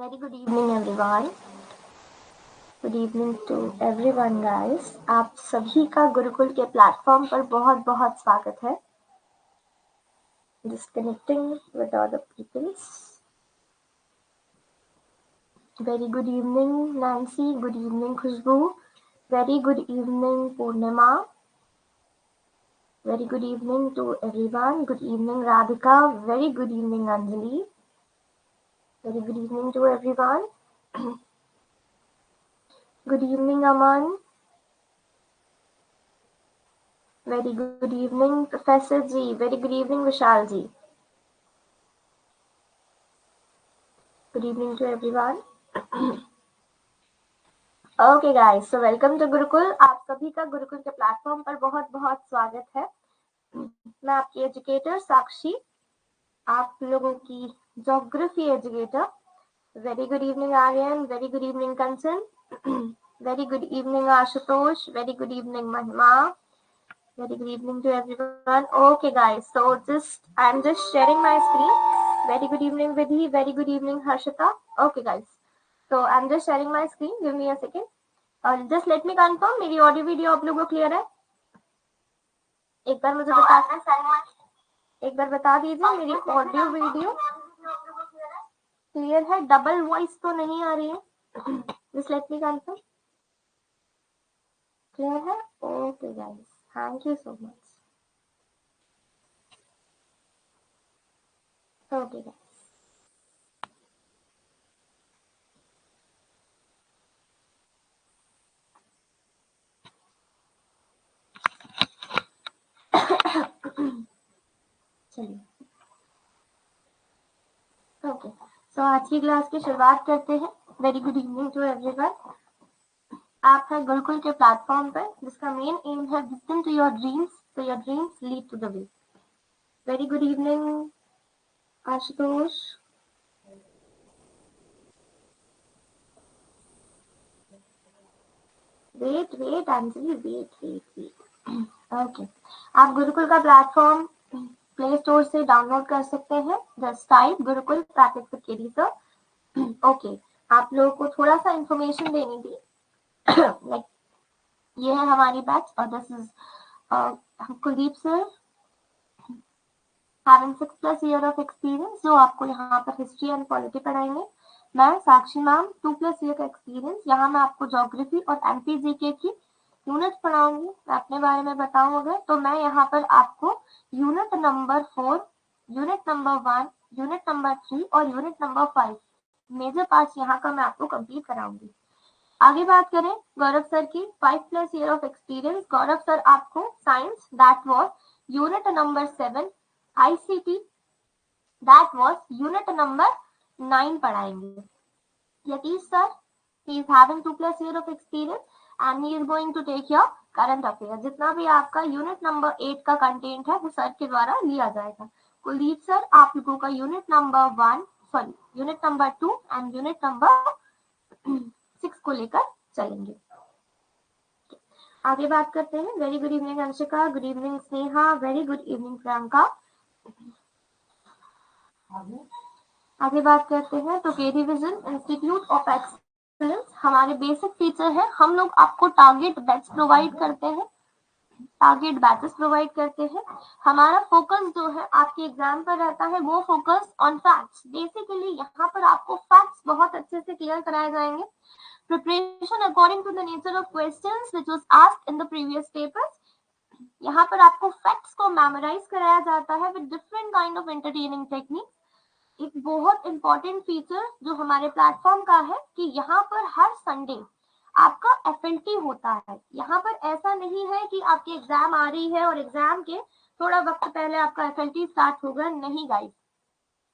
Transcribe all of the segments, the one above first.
Very good evening everyone. Good evening to everyone guys. आप सभी का गुरुकुल के प्लेटफॉर्म पर बहुत बहुत स्वागत है. Just connecting with other people. Very good evening Nancy. Good evening Khushbu. Very good evening Purnima. Very good evening to everyone. Good evening Radhika. Very good evening Anjali. Very good evening to everyone. Good evening Aman. Very good evening Professor Ji. Very good evening Vishal Ji. Good evening to everyone. Okay guys, so welcome to Gurukul. आप सभी का गुरुकुल के platform पर बहुत बहुत स्वागत है. मैं आपकी एजुकेटर साक्षी, आप लोगों की geography educator. Very good evening Aryan. Very good evening Kanchan. Very good evening Ashutosh. Very good evening Mahima. Very good evening to everyone. Okay guys, so I'm just sharing my screen. Very good evening Vidhi. Very good evening Harshita. Okay guys, so I'm just sharing my screen. Give me a second. Just let me confirm मेरी audio video आप लोगों को clear है. एक बार मुझे बता दीजिए मेरी ऑडियो वीडियो क्लियर है. डबल वॉइस तो नहीं आ रही है. Just let me confirm. Clear है. Okay guys, thank you so much. Okay guys. चलिए. ओके, सो आज की क्लास की शुरुआत करते हैं. Very good evening to everyone. आप हैं गुरुकुल के प्लेटफॉर्म पर जिसका मेन एम है listen to your dreams so your dreams lead to the way. Very good evening Ashutosh. Wait Anjali, wait. Okay, आप गुरुकुल का प्लेटफॉर्म प्ले स्टोर से डाउनलोड कर सकते हैं. Just type Gurukul practice with KD sir. Okay, आप लोगों को थोड़ा सा इंफॉर्मेशन देनी थी. लाइक ये है हमारी बैच और this is Kuldeep sir having 6+ year of experience जो आपको यहाँ पर हिस्ट्री एंड पॉलिटी पढ़ाएंगे. मैं साक्षी मैम 2+ year का एक्सपीरियंस. यहाँ मैं आपको ज्योग्राफी और एमपीजीके की यूनिट पढ़ाऊंगी. मैं अपने बारे में बताऊं अगर तो मैं यहाँ पर आपको unit number 4, unit number 1, unit number 3 और यूनिट नंबर 5 मेजर पार्ट्स यहाँ का मैं आपको कंप्लीट कराऊंगी. आगे बात करें गौरव सर की 5+ year of experience. Gaurav sir आपको science that was unit number 7, ICT that was unit number 9 पढ़ाएंगे. Yatish sir, he is having 2+ year of experience and he is going to take your current affairs. जितना भी आपका unit number 8 का content है वो sir के द्वारा लिया जाएगा. कुलदीप सर आप लोगों का unit number 2 and unit number 6 को लेकर चलेंगे. आगे बात करते हैं. Very good evening Anshika. Good evening Sneha. Very good evening Priyanka. आगे बात करते हैं तो KD vision institute of excellence हमारे बेसिक फीचर है. हम लोग आपको टारगेट बैचेस प्रोवाइड करते हैं. हमारा फोकस जो है आपके एग्जाम पर रहता है वो फोकस ऑन फैक्ट्स. बेसिकली यहाँ पर आपको फैक्ट्स बहुत अच्छे से क्लियर कराए जाएंगे. Preparation according to the nature of questions which was asked in the previous papers. यहाँ पर आपको फैक्ट्स को मेमोराइज कराया जाता है with different kind of entertaining technique. एक बहुत इंपॉर्टेंट फीचर जो हमारे प्लेटफॉर्म का है कि यहाँ पर हर संडे आपका FLT होता है. यहाँ पर ऐसा नहीं है कि आपकी एग्जाम आ रही है और एग्जाम के थोड़ा वक्त पहले आपका FLT स्टार्ट होगा. नहीं गाइस,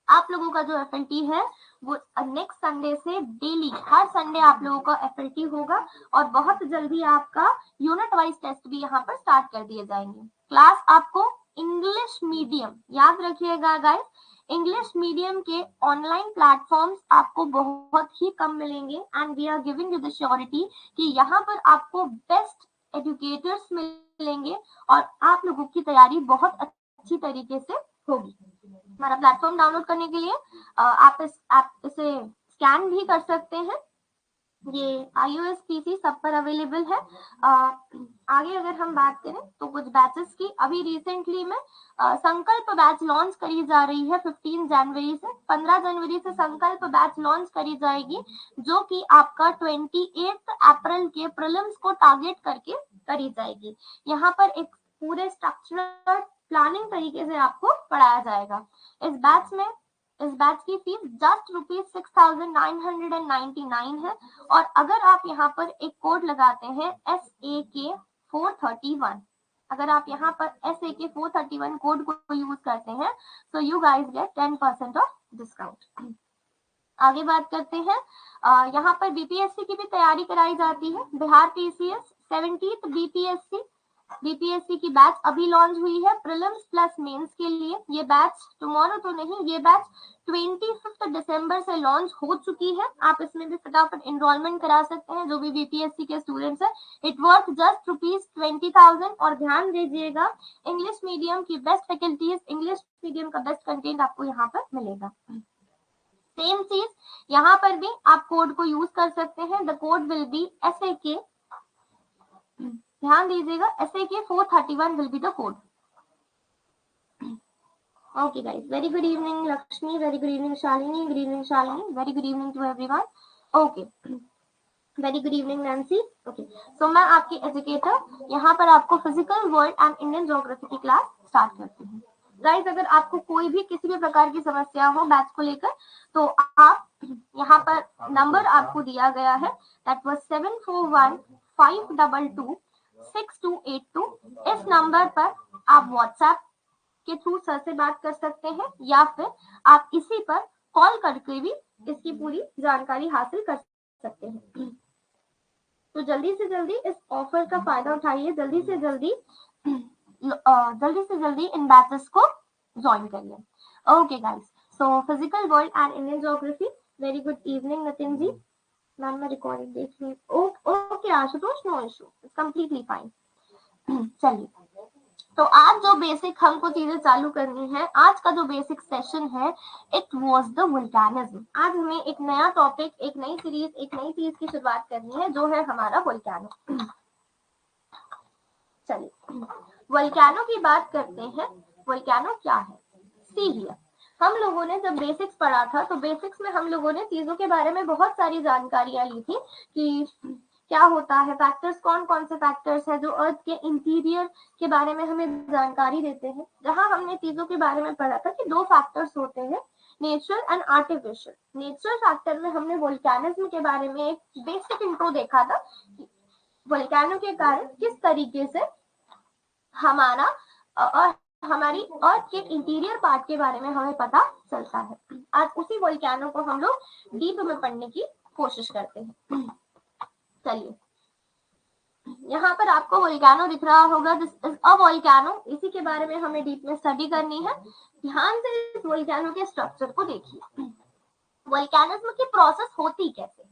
आप लोगों का जो FLT है वो नेक्स्ट संडे से डेली हर संडे आप लोगों का FLT होगा और बहुत जल्दी आपका यूनिट वाइज टेस्ट भी यहाँ पर स्टार्ट कर दिए जाएंगे. क्लास आपको इंग्लिश मीडियम, याद रखिएगा गाइस, इंग्लिश मीडियम के ऑनलाइन प्लेटफॉर्म्स आपको बहुत ही कम मिलेंगे and we are giving you the surety कि यहाँ पर आपको बेस्ट एजुकेटर्स मिलेंगे और आप लोगों की तैयारी बहुत अच्छी तरीके से होगी. हमारा प्लेटफॉर्म डाउनलोड करने के लिए आप इसे स्कैन भी कर सकते हैं। ये iOS PC सब पर अवेलेबल है। आगे अगर हम बात करें तो कुछ बैचेस की, अभी रिसेंटली में संकल्प बैच लॉन्च करी जा रही है 15 जनवरी से। 15 जनवरी से संकल्प बैच लॉन्च करी जाएगी, जो कि आपका 28 अप्रैल के प्रीलिम्स को टारगेट करके करी जाएगी। यहाँ पर एक पूरे स्ट्रक्चरल प्लानिंग तरीके से आपको पढ़ाया जाएगा। इस बैच की फीस जस्ट ₹6,999 है। और अगर आप यहाँ पर एक कोड लगाते हैं SAK431, अगर आप यहाँ पर SAK431 कोड को यूज करते हैं तो you guys get 10% of discount. आगे बात करते हैं, यहाँ पर बीपीएससी की भी तैयारी कराई जाती है। बिहार PCS 70th बीपीएससी की बैच अभी लॉन्च हुई है प्रीलिम्स प्लस मेंस के लिए। ये बैच टुमारो तो नहीं, ये बैच 25 दिसंबर से लॉन्च हो चुकी है। आप इसमें भी फटाफट एनरोलमेंट करा सकते हैं जो भी बीपीएससी के स्टूडेंट्स हैं। It worth just ₹20,000। और ध्यान दीजिएगा, इंग्लिश मीडियम की बेस्ट फैकल्टीज, इंग्लिश मीडियम का बेस्ट कंटेंट आपको यहाँ पर मिलेगा। सेम चीज यहाँ पर भी आप कोड को यूज कर सकते हैं। The code will be SAK, ध्यान दीजिएगा, SAK431 will be the code. Okay guys, very good evening Lakshmi, very good evening Shalini, good evening Shalini, very good evening to everyone. Okay, very good evening Nancy. Okay, so मैं आपकी educator यहाँ पर आपको physical world and Indian geography की class start करती हूँ। Guys, अगर आपको कोई भी किसी भी प्रकार की समस्या हो बैच को लेकर तो आप यहाँ पर नंबर आपको दिया गया है, दैट वाज 7415226282। इस नंबर पर आप व्हाट्सएप के थ्रू सर से बात कर सकते हैं या फिर आप इसी पर कॉल करके भी इसकी पूरी जानकारी हासिल कर सकते हैं। तो जल्दी से जल्दी इस ऑफर का फायदा उठाइए, जल्दी से जल्दी इन बैचेस को ज्वाइन करिए। Okay guys, so physical world and Indian geography, very good evening Nitin ji. Ma'am मैं रिकॉर्डिंग देख रही हूँ। Okay Ashutosh, no issue, it's completely fine. चलिए, तो आज जो बेसिक हमको चीजें चालू करनी है, आज का जो बेसिक सेशन है, इट वाज द वोल्केनिज्म। आज हमें एक नया टॉपिक, एक नई सीरीज, एक नई चीज की शुरुआत करनी है, जो है हमारा वोल्केनो। चलिए, वोल्केनो की बात करते हैं। वोल्केनो क्या है? सी हियर, हम लोगों ने जब बेसिक्स पढ़ा था तो बेसिक्स में हम लोगों ने चीजों के बारे में बहुत सारी जानकारियां ली थी कि क्या होता है, फैक्टर्स कौन कौन से फैक्टर्स हैं जो अर्थ के इंटीरियर के बारे में हमें जानकारी देते हैं। जहां हमने चीजों के बारे में पढ़ा था कि दो फैक्टर्स होते हैं, natural and artificial. Natural factor में हमने वोल्केनिज्म के बारे में एक बेसिक इंट्रो देखा था, वोल्केनो के कारण किस तरीके से हमारा और हमारी अर्थ के इंटीरियर पार्ट के बारे में हमें पता चलता है। आज उसी वोल्केनो को हम लोग डीप में पढ़ने की कोशिश करते हैं। चलिए, यहाँ पर आपको वोल्केनो दिख रहा होगा, दिस इज अ वोल्केनो। इसी के बारे में हमें डीप में स्टडी करनी है। ध्यान से इस वोल्केनो के स्ट्रक्चर को देखिए। वोल्केनिज्म की प्रोसेस होती कैसे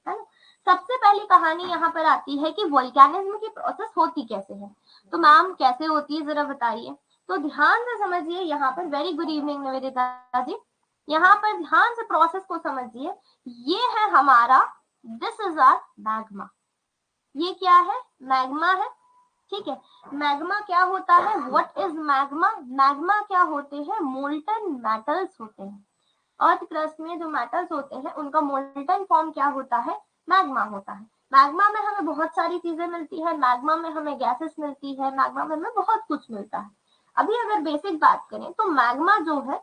है ना? सबसे पहली कहानी यहाँ पर आती है कि वोल्केनिज्म की प्रोसेस होती कैसे है। तो मैम कैसे होती है जरा बताइए। तो ध्यान से समझिए, यहाँ पर वेरी गुड इवनिंग निवेदिता जी। यहाँ पर ध्यान से प्रोसेस को समझिए। ये है हमारा, दिस इज आवर मैग्मा। ये क्या है? मैग्मा है, ठीक है। मैग्मा क्या होता है? What is magma? मैग्मा क्या होते हैं? मोल्टन मेटल्स होते हैं। अर्थ क्रस्ट में जो मेटल्स होते हैं उनका मोल्टन फॉर्म क्या होता है? मैग्मा होता है। मैग्मा में हमें बहुत सारी चीजें मिलती है, मैग्मा में हमें गैसेस मिलती है, मैग्मा में हमें बहुत कुछ मिलता है। अभी अगर बेसिक बात करें तो मैग्मा जो है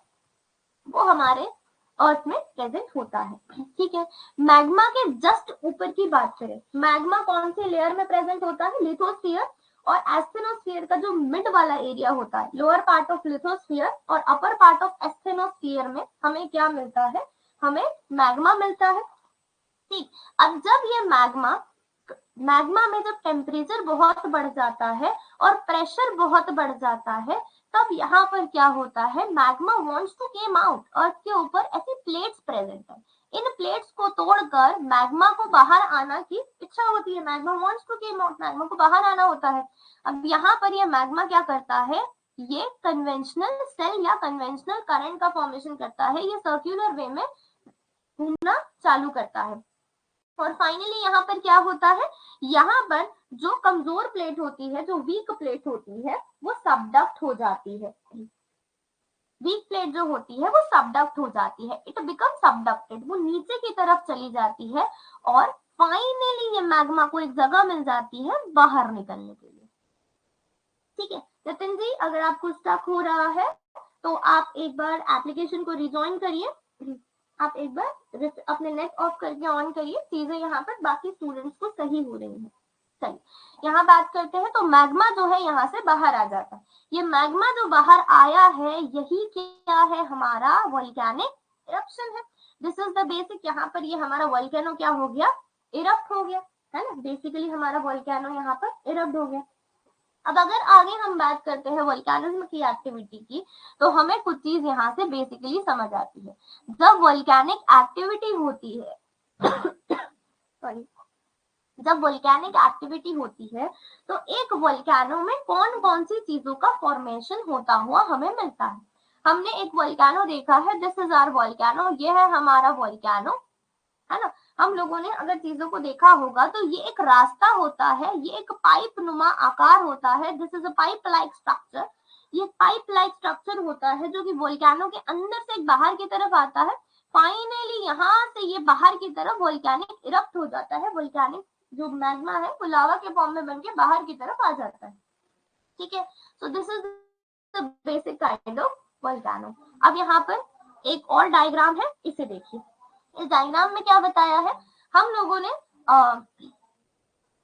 वो हमारे अर्थ में प्रेजेंट होता है, ठीक है। मैग्मा के जस्ट ऊपर की बात करें, मैग्मा कौन सी लेयर में प्रेजेंट होता है? लिथोस्फीयर और एस्थेनोस्फीयर का जो मिड वाला एरिया होता है, लोअर पार्ट ऑफ लिथोस्फीयर और अपर पार्ट ऑफ एस्थेनोस्फीयर में हमें क्या मिलता है? हमें मैग्मा मिलता है, ठीक। अब जब ये मैग्मा में जब टेम्परेचर बहुत बढ़ जाता है और प्रेशर बहुत बढ़ जाता है, तब यहाँ पर क्या होता है? Magma wants to came out. Earth के ऊपर ऐसी प्लेट्स प्रेजेंट है, इन प्लेट्स को तोड़कर मैग्मा को बाहर आना की इच्छा होती है। Magma wants to came out, magma को बाहर आना होता है। अब यहाँ पर ये मैग्मा क्या करता है? ये कन्वेंशनल सेल या कन्वेंशनल करंट का फॉर्मेशन करता है। ये सर्क्यूलर वे में घूमना चालू करता है। और फाइनली यहाँ पर क्या होता है, यहाँ पर जो कमजोर प्लेट होती है, जो वीक प्लेट होती है, वो सबडक्ट हो जाती है। वीक प्लेट जो होती है वो सबडक्ट हो जाती है, इट बिकम सबडक्टेड, वो नीचे की तरफ चली जाती है और फाइनली ये मैग्मा को एक जगह मिल जाती है बाहर निकलने के लिए। ठीक है नितिन जी, अगर आपको स्टक हो रहा है तो आप एक बार एप्लीकेशन को रिजॉइन करिए, आप एक बार अपने नेट ऑफ करके ऑन करिए, चीजें यहाँ पर बाकी स्टूडेंट्स को सही हो रही है। चलिए यहाँ बात करते हैं, तो मैग्मा जो है यहाँ से बाहर आ जाता है। ये मैग्मा जो बाहर आया है यही क्या है, हमारा वोल्केनिक इरप्शन है। दिस इज द बेसिक, यहाँ पर ये हमारा वोल्केनो क्या हो गया, इरप्ट हो गया, है ना। बेसिकली हमारा वोल्केनो यहाँ पर इरप्ट हो गया। अब अगर आगे हम बात करते हैं वोल्केनिज्म की एक्टिविटी की, तो हमें कुछ चीज यहाँ से बेसिकली समझ आती है। जब वोल्केनिक एक्टिविटी होती है सॉरी जब वोल्केनिक एक्टिविटी होती है तो एक वोल्केनो में कौन कौन सी चीजों का फॉर्मेशन होता हुआ हमें मिलता है। हमने एक वोल्केनो देखा है, दिस इज आवर वोल्केनो, ये है हमारा वोल्केनो, है ना। हम लोगों ने अगर चीजों को देखा होगा तो ये एक रास्ता होता है, ये एक पाइप नुमा आकार होता है, this is a pipe like structure. ये पाइप लाइक स्ट्रक्चर होता है जो कि वोल्केनो के अंदर से बाहर की तरफ आता है। फाइनली यहाँ से ये बाहर की तरफ वोल्केनिक इरप्ट हो जाता है, वोल्केनिक जो मैग्मा है वो लावा के फॉर्म में बनके बाहर की तरफ आ जाता है। ठीक है, so this is the basic kind of volcano. अब यहाँ पर एक और डायग्राम है, इसे देखिए। इस डायग्राम में क्या बताया है, हम लोगों ने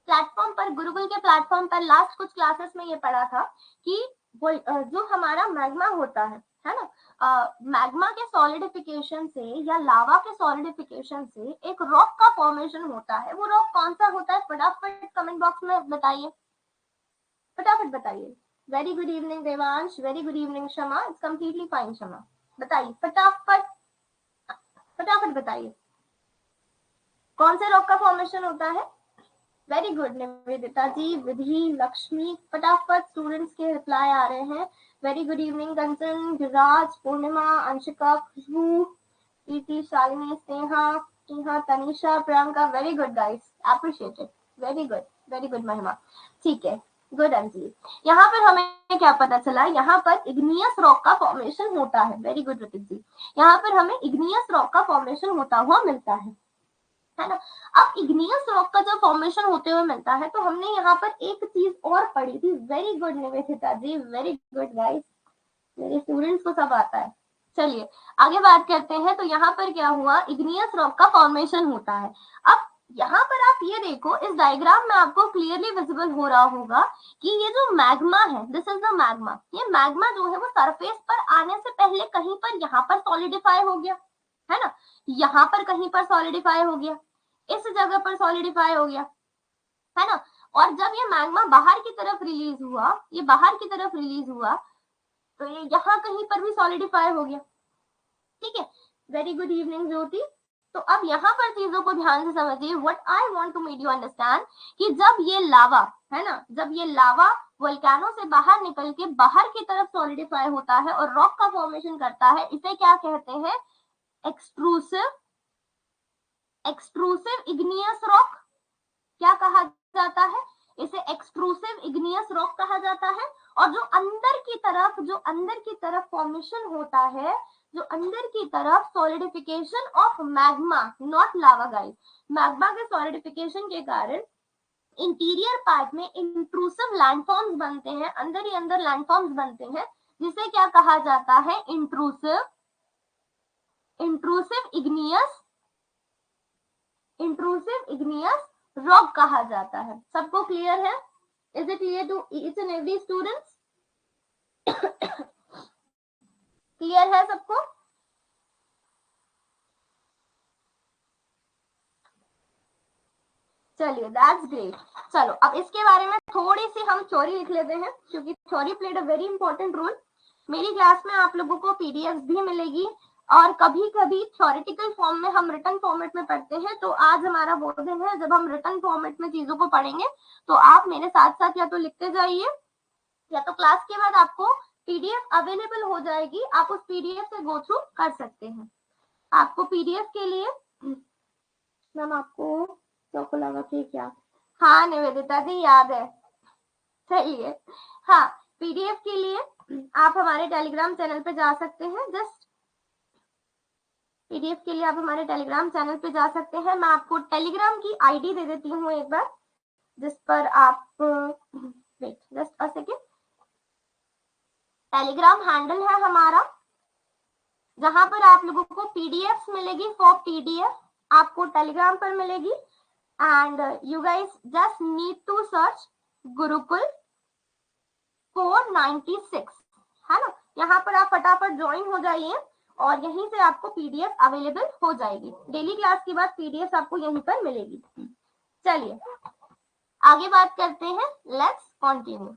प्लेटफॉर्म पर, गुरुकुल के प्लेटफॉर्म पर लास्ट कुछ क्लासेस में ये पढ़ा था कि जो हमारा मैग्मा होता है ना, मैग्मा के सॉलिडिफिकेशन से या लावा के सॉलिडिफिकेशन से एक रॉक का फॉर्मेशन होता है। वो रॉक कौन सा होता है, फटाफट कमेंट बॉक्स में बताइए, फटाफट बताइए। Very good evening Devansh, very good evening Shama, it's completely fine Shama, बताइए फटाफट, फटाफट बताइए कौन से रॉक का फॉर्मेशन होता है। वेरी गुड निवेदिता जी, विधि, लक्ष्मी, फटाफट स्टूडेंट्स के रिप्लाई आ रहे हैं। Very good evening Kanchan, Giriraj, Purnima, Anshika, Khushbu, Preeti, Shalini, Sneha, Tanisha, Priyanka, very good guys, appreciated, very good Mahima. ठीक है, गुड अंजलि। यहाँ पर हमें क्या पता चला, यहाँ पर इग्नियस रॉक का फॉर्मेशन होता है। वेरी गुड ऋतिक जी, यहाँ पर हमें इग्नियस रॉक का फॉर्मेशन होता हुआ मिलता है ना। अब इग्नियस रॉक का जब फॉर्मेशन होते हुए मिलता है तो हमने यहाँ पर एक चीज और पढ़ी थी। वेरी गुड निवेदिता जी, वेरी गुड गाइस, मेरे स्टूडेंट्स को सब आता है। चलिए आगे बात करते हैं, तो यहाँ पर क्या हुआ, इग्नियस रॉक का फॉर्मेशन होता है। अब यहाँ पर आप ये देखो, इस डायग्राम में आपको क्लियरली विजिबल हो रहा होगा कि ये जो मैग्मा है, दिस इज द मैग्मा, ये मैग्मा जो है वो सरफेस पर आने से पहले कहीं पर यहाँ पर सॉलिडिफाई हो गया, है ना, यहाँ पर कहीं पर सॉलिडिफाई हो गया, इस जगह पर सॉलिडिफाई हो गया, है ना। और जब ये मैग्मा बाहर की तरफ रिलीज हुआ, ये बाहर की तरफ रिलीज हुआ, तो ये यहाँ कहीं पर भी सॉलिडिफाई हो गया। ठीक है, वेरी गुड इवनिंग ज्योति। तो अब यहाँ पर चीजों को ध्यान से समझिए। What I want to make you understand कि जब ये लावा, है ना, जब ये लावा वोल्केनो से बाहर निकल के बाहर की तरफ सॉलिडिफाई होता है और रॉक का फॉर्मेशन करता है, इसे क्या कहते हैं, एक्सट्रूसिव इग्नियस रॉक। क्या कहा जाता है, इसे एक्सट्रूसिव इग्नियस रॉक कहा जाता है। और जो अंदर की तरफ फॉर्मेशन होता है, जो अंदर की तरफ solidification of magma, not lava guys, magma के सॉलिडिफिकेशन के कारण इंटीरियर पार्ट में इंट्रूसिव लैंडफॉर्म्स बनते हैं, अंदर ही अंदर लैंडफॉर्म्स बनते हैं, जिसे क्या कहा जाता है, इंट्रूसिव इग्नियस रॉक कहा जाता है। सबको क्लियर है? Is it clear to each and every students? Clear है सबको? चलिए दैट्स ग्रेट। चलो अब इसके बारे में थोड़ी सी हम थ्योरी लिख लेते हैं, क्योंकि theory played a very important role. मेरी क्लास में आप लोगों को पीडीएफ भी मिलेगी और कभी कभी थ्योरेटिकल फॉर्म में हम रिटन फॉर्मेट में पढ़ते हैं। तो आज हमारा वो दिन है जब हम रिटन फॉर्मेट में चीजों को पढ़ेंगे। तो आप मेरे साथ साथ या तो लिखते जाइए या तो क्लास के बाद आपको पीडीएफ अवेलेबल हो जाएगी, आप उस पीडीएफ से गो थ्रू कर सकते हैं। आपको पीडीएफ के लिए मैम आपको तो लगा कि क्या, हाँ निवेदिता जी याद है, सही है। हाँ, पीडीएफ के लिए आप हमारे टेलीग्राम चैनल पे जा सकते हैं। जस्ट पीडीएफ के लिए आप हमारे टेलीग्राम चैनल पे जा सकते हैं। मैं आपको टेलीग्राम की आईडी दे देती हूँ एक बार, जिस पर आप wait just a second, Telegram handle है हमारा, जहां पर आप लोगों को पीडीएफ मिलेगी फॉर पीडीएफ, आपको टेलीग्राम पर मिलेगी। And you guys just need to search Gurukul 496, है ना। यहाँ पर आप फटाफट ज्वाइन हो जाइए और यहीं से आपको पीडीएफ अवेलेबल हो जाएगी। डेली क्लास के बाद पीडीएफ आपको यहीं पर मिलेगी। चलिए आगे बात करते हैं, लेट्स कंटिन्यू।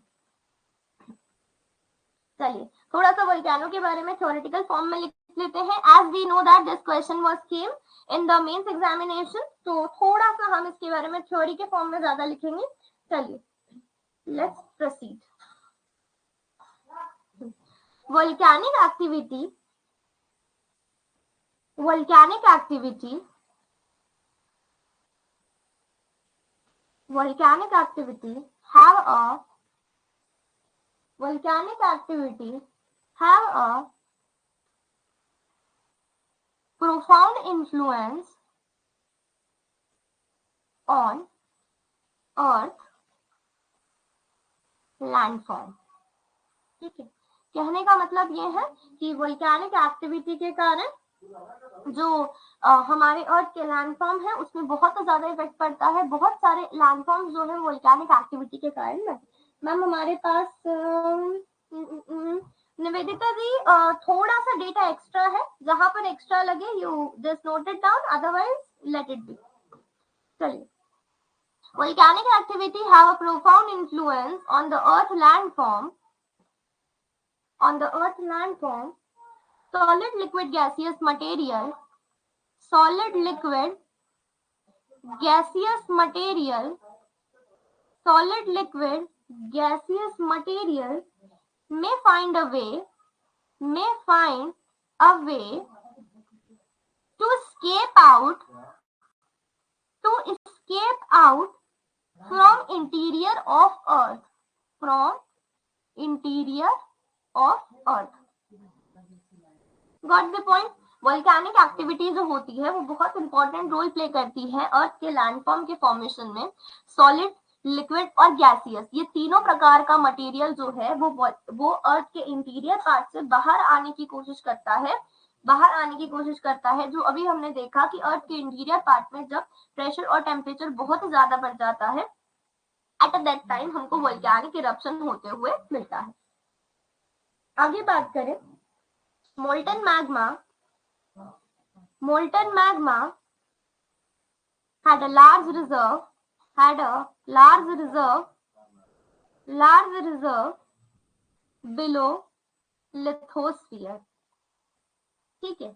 चलिए थोड़ा सा वोल्केनो के बारे में थ्योरेटिकल फॉर्म में लिख लेते हैं। As we know that this question was came in the mains examination, तो थोड़ा सा हम इसके बारे में थ्योरी के फॉर्म में ज्यादा लिखेंगे। चलिए let's proceed. volcanic activity volcanic activity volcanic activity have a volcanic activity have a profound influence on earth landform। ठीक है, कहने का मतलब ये है कि वोल्केनिक एक्टिविटी के कारण जो हमारे अर्थ के लैंडफॉर्म है उसमें बहुत ज्यादा इफेक्ट पड़ता है। बहुत सारे लैंडफॉर्म जो है वोल्केनिक एक्टिविटी के कारण। मैम हमारे पास निवेदिता जी थोड़ा सा डेटा एक्स्ट्रा है, जहां पर एक्स्ट्रा लगे you just note it down, otherwise let it be. चलिए, volcanic activity have a profound influence on the earth landform, solid liquid gaseous material, solid liquid gaseous material, solid liquid gaseous material may find a way to escape out from interior of earth, got the point. Volcanic activity जो होती है वो बहुत important role play करती है अर्थ के landform के formation में। सॉलिड, लिक्विड और गैसियस, ये तीनों प्रकार का मटेरियल जो है वो अर्थ के इंटीरियर पार्ट से बाहर आने की कोशिश करता है। जो अभी हमने देखा कि अर्थ के इंटीरियर पार्ट में जब प्रेशर और टेम्परेचर बहुत ज्यादा बढ़ जाता है, एट दैट टाइम हमको वोल्केनिक इरप्शन होते हुए मिलता है। आगे बात करें, molten magma had a large reserve below lithosphere। ठीक है,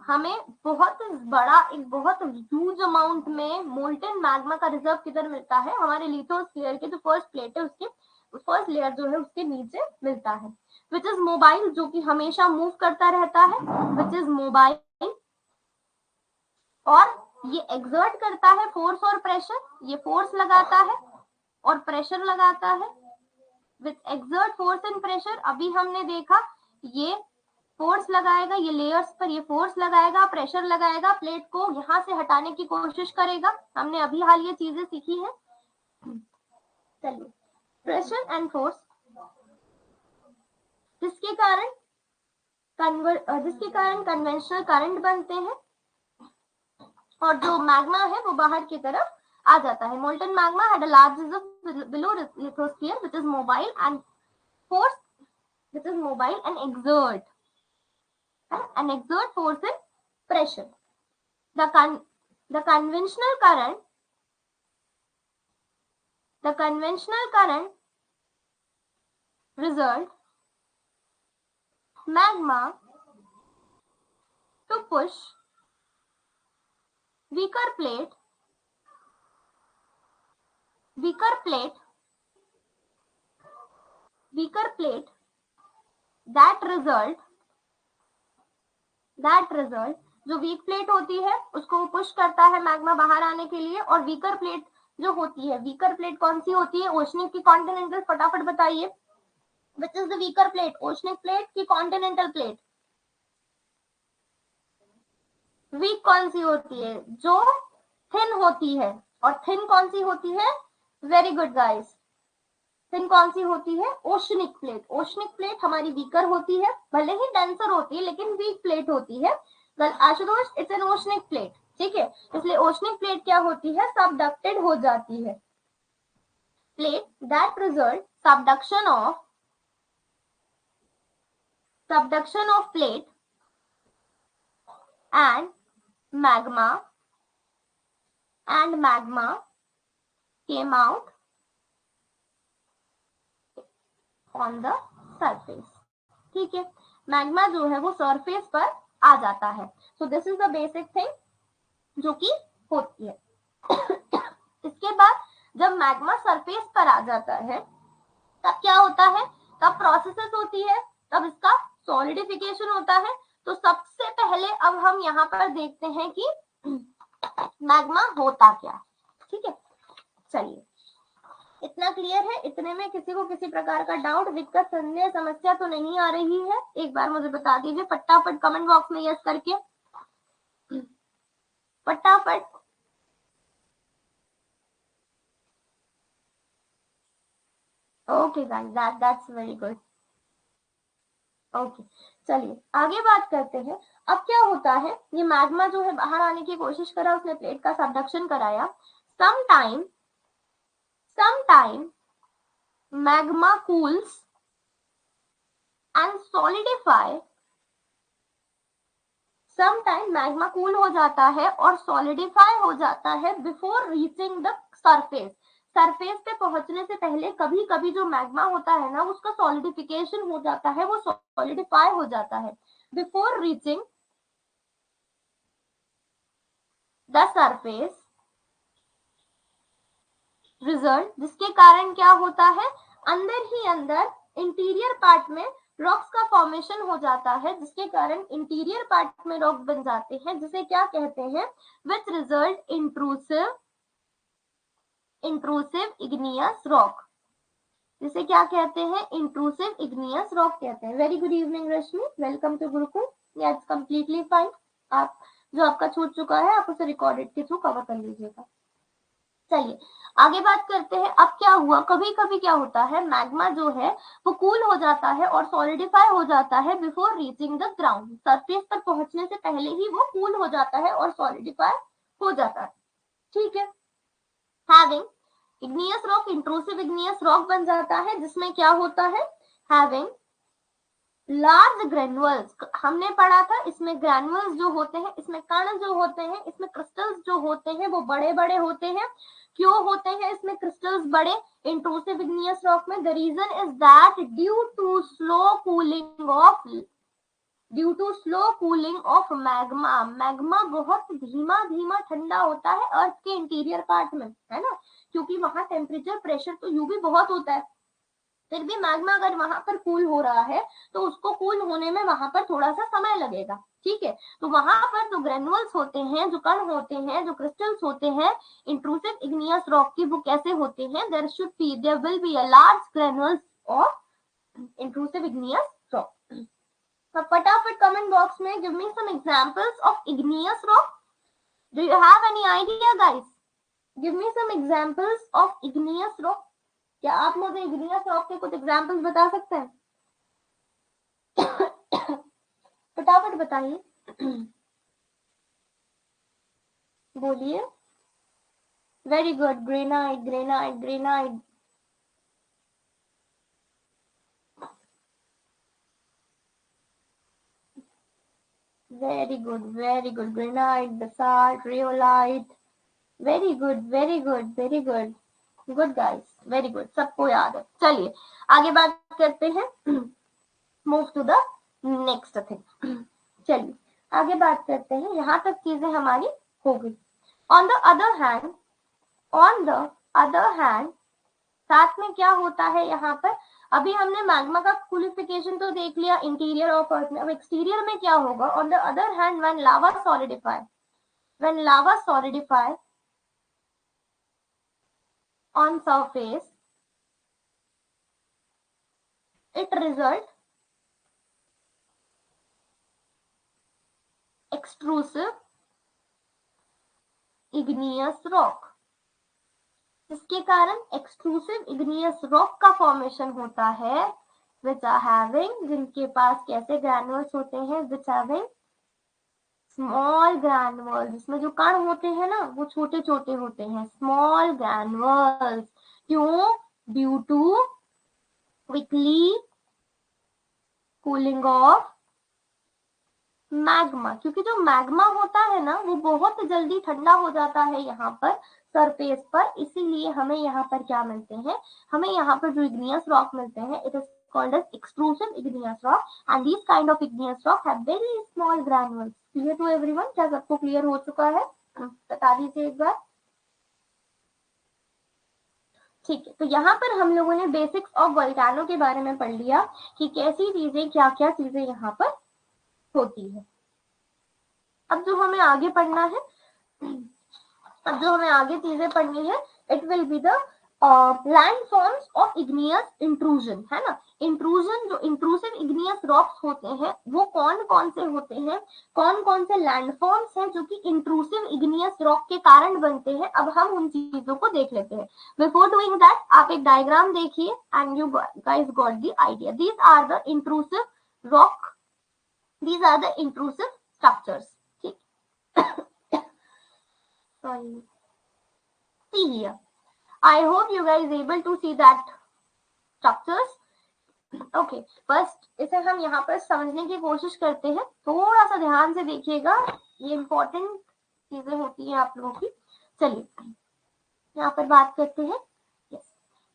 हमें बहुत बड़ा एक बहुत ह्यूज अमाउंट में मोल्टन मैग्मा का रिजर्व किधर मिलता है, हमारे लिथोस्फीयर के जो फर्स्ट प्लेट है उसके फर्स्ट लेयर जो है उसके नीचे मिलता है। विच इज मोबाइल, जो कि हमेशा मूव करता रहता है, विच इज मोबाइल, और ये एक्सर्ट करता है फोर्स और प्रेशर, ये फोर्स लगाता है और प्रेशर लगाता है। With exert force and pressure, अभी हमने देखा ये फोर्स लगाएगा, ये लेयर्स पर ये फोर्स लगाएगा, प्रेशर लगाएगा, प्लेट को यहां से हटाने की कोशिश करेगा। हमने अभी हाल ये चीजें सीखी है। चलिए, प्रेशर एंड फोर्स, जिसके कारण कन्वेंशनल करंट बनते हैं और जो मैग्मा है वो बाहर की तरफ आ जाता है। Molten magma had a large reserve below lithosphere which is mobile and exert force and pressure. The conventional current result magma to push weaker plate that result जो वीक प्लेट होती है उसको पुश करता है मैग्मा बाहर आने के लिए, और वीकर प्लेट जो होती है, वीकर प्लेट कौन सी होती है? ओशनिक की कॉन्टिनेंटल, फटाफट बताइए। Which is the weaker plate? Oceanic plate की कॉन्टिनेंटल प्लेट? वीक कौन सी होती है? जो थिन होती है। और थिन कौन सी होती है? वेरी गुड गाइस, थिन कौन सी होती है? Oceanic plate. ओशनिक प्लेट हमारी वीकर होती है, भले ही डेंसर होती है लेकिन वीक प्लेट होती है। Ashutosh, it's an oceanic plate, ठीक है। इसलिए ओशनिक प्लेट क्या होती है? सबडक्टेड हो जाती है। Plate that result subduction of plate and magma came out on the surface, ठीक है। मैग्मा जो है वो सरफेस पर आ जाता है। So this is the basic thing जो कि होती है। इसके बाद जब मैग्मा सरफेस पर आ जाता है तब क्या होता है? तब प्रोसेसेस होती है, तब इसका सॉलिडिफिकेशन होता है। तो सबसे पहले अब हम यहाँ पर देखते हैं कि मैग्मा होता क्या, ठीक है। चलिए, इतना क्लियर है? इतने में किसी को किसी प्रकार का डाउट, दिक्कत, संदेह, समस्या तो नहीं आ रही है? एक बार मुझे बता दीजिए फटाफट कमेंट बॉक्स में यस करके, फटाफट। Okay guys, that's very good. Okay, चलिए आगे बात करते हैं। अब क्या होता है? ये मैग्मा जो है बाहर आने की कोशिश करा, उसने प्लेट का सबडक्शन कराया। sometime magma cools and solidify। sometime magma cool हो जाता है और सॉलिडिफाई हो जाता है before reaching the surface. Surface पे पहुंचने से पहले कभी कभी जो मैग्मा होता है ना, उसका सॉलिडिफिकेशन हो जाता है, वो सॉलिडिफाई हो जाता है before reaching the surface. Result, जिसके कारण क्या होता है? अंदर ही अंदर इंटीरियर पार्ट में रॉक्स का फॉर्मेशन हो जाता है, जिसके कारण इंटीरियर पार्ट में रॉक बन जाते हैं, जिसे क्या कहते हैं? Which result intrusive igneous rock. जिसे क्या कहते हैं? इंट्रूसिव इग्नियस रॉक कहते हैं। Very good evening Rashmi, welcome to Gurukul. It's completely fine. आप जो आपका छूट चुका है आप उसे रिकॉर्डेड के थ्रू कवर कर लीजिएगा। चलिए आगे बात करते हैं। अब क्या हुआ? कभी कभी क्या होता है? मैग्मा जो है वो कूल हो जाता है और सॉलिडिफाई हो जाता है before reaching the ground. Surface पर पहुंचने से पहले ही वो कूल हो जाता है और सॉलिडिफाई हो जाता है, ठीक है। Having igneous rock, intrusive igneous rock बन जाता है, जिसमें क्या होता है? Having large granules. हमने पढ़ा था इसमें ग्रेनुअल्स जो होते हैं, इसमें कण जो होते हैं, इसमें क्रिस्टल्स जो होते हैं वो बड़े बड़े होते हैं। क्यों होते हैं इसमें क्रिस्टल्स बड़े इंट्रूसिव इग्नियस रॉक में? The reason is that due to slow cooling of magma. Magma बहुत धीमा धीमा ठंडा होता है अर्थ के इंटीरियर पार्ट में, है ना, क्योंकि वहां टेम्परेचर प्रेशर तो यू भी बहुत होता है। फिर भी मैग्मा अगर वहां पर कूल हो रहा है तो उसको कूल होने में वहां पर थोड़ा सा समय लगेगा, ठीक है। तो वहां पर जो ग्रेनुअल्स होते हैं, जो कण होते हैं, जो क्रिस्टल्स होते हैं इंट्रूसिव इग्नियस रॉक की, वो कैसे होते हैं? There will be a large granules of intrusive igneous rock. तो फटाफट कमेंट बॉक्स में give me some examples of igneous rock. Do you have any idea guys? Give me some examples of igneous rock. क्या आप मुझे igneous rock के कुछ examples बता सकते हैं? फटाफट बताइए, बोलिए। Very good, granite, granite, granite. Very good, very good. Granite, basalt, rhyolite. Very good, very good, very good, good guys, very good, सबको याद है। चलिए आगे बात करते हैं। Move to the next thing. चलिए आगे बात करते हैं। यहां तक चीजें हमारी हो गई। ऑन द अदर हैंड साथ में क्या होता है यहाँ पर? अभी हमने मैग्मा का क्वालिफिकेशन तो देख लिया इंटीरियर ऑफ अर्थ में, अब एक्सटीरियर में क्या होगा? On the other hand when lava solidify on surface, it result extrusive igneous rock, जिसके कारण एक्सट्रूसिव इग्नियस रॉक का फॉर्मेशन होता है, which are having, जिनके पास कैसे ग्रैन्युल्स होते हैं, which having स्मॉल ग्रैन्युल्स, जिसमें जो कण होते हैं ना वो छोटे छोटे होते हैं, स्मॉल ग्रैन्युल्स। क्यों? Due to quickly cooling of magma, क्योंकि जो मैग्मा होता है ना वो बहुत जल्दी ठंडा हो जाता है यहाँ पर सरफेस पर, इसीलिए हमें यहाँ पर क्या मिलते हैं, हमें यहाँ पर जो इग्नियस रॉक मिलते हैं, it is called as extrusive igneous rock, and these kind of igneous rock have very small granules. Clear to everyone? क्या सबको क्लियर हो चुका है? बता दीजिए एक बार। ठीक है, तो यहाँ पर हम लोगों ने बेसिक्स ऑफ वोल्केनो के बारे में पढ़ लिया कि कैसी चीजें, क्या क्या चीजें यहाँ पर होती है। अब जो हमें आगे पढ़ना है, अब जो हमें आगे चीजें पढ़नी है, it will be the land forms of igneous intrusion, है ना। इंट्रूजन, जो इंट्रूसिव इग्नियस रॉक्स होते हैं वो कौन कौन से होते हैं, कौन कौन से लैंड फॉर्म्स हैं जो कि इंट्रूसिव इग्नियस रॉक के कारण बनते हैं। अब हम उन चीजों को देख लेते हैं। बिफोर डूइंग दैट आप एक डायग्राम देखिए and you guys got the idea. These are the intrusive rock, these are the intrusive structures. Sorry. See here. I hope you guys able to see that structures. Okay. First इसे हम यहाँ पर समझने की कोशिश करते हैं, थोड़ा सा ध्यान से देखिएगा, ये important चीजें होती हैं आप लोगों की। चलिए यहाँ पर बात करते हैं। yes.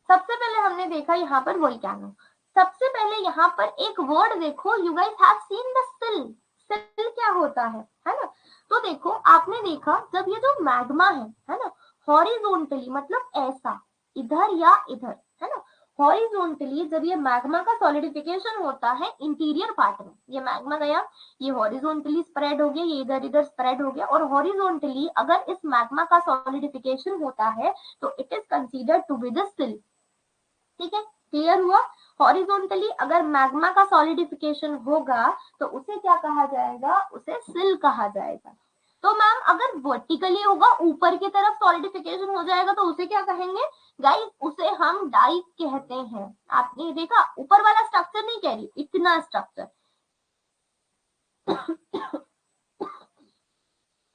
सबसे पहले हमने देखा यहाँ पर वोल्केनो। सबसे पहले यहाँ पर एक वर्ड देखो, you guys have seen the सिल। सिल क्या होता है ना। तो देखो आपने देखा जब ये जो मैग्मा है ना, हॉरिजॉन्टली मतलब ऐसा इधर या इधर, है ना, हॉरिजॉन्टली जब ये मैग्मा का सॉलिडिफिकेशन होता है इंटीरियर पार्ट में, ये मैग्मा गया, ये हॉरिजॉन्टली स्प्रेड हो गया, ये इधर इधर स्प्रेड हो गया, और हॉरिजॉन्टली अगर इस मैग्मा का सॉलिडिफिकेशन होता है तो it is considered to be the sill. ठीक है, क्लियर हुआ। हॉरिजॉन्टली अगर मैग्मा का सॉलिडिफिकेशन होगा तो उसे क्या कहा जाएगा, उसे सिल कहा जाएगा। तो मैम अगर वर्टिकली होगा, ऊपर की तरफ सॉलिडिफिकेशन हो जाएगा तो उसे क्या कहेंगे गाइस, उसे हम डाइक कहते हैं। आपने देखा ऊपर वाला स्ट्रक्चर नहीं कह रही, इतना स्ट्रक्चर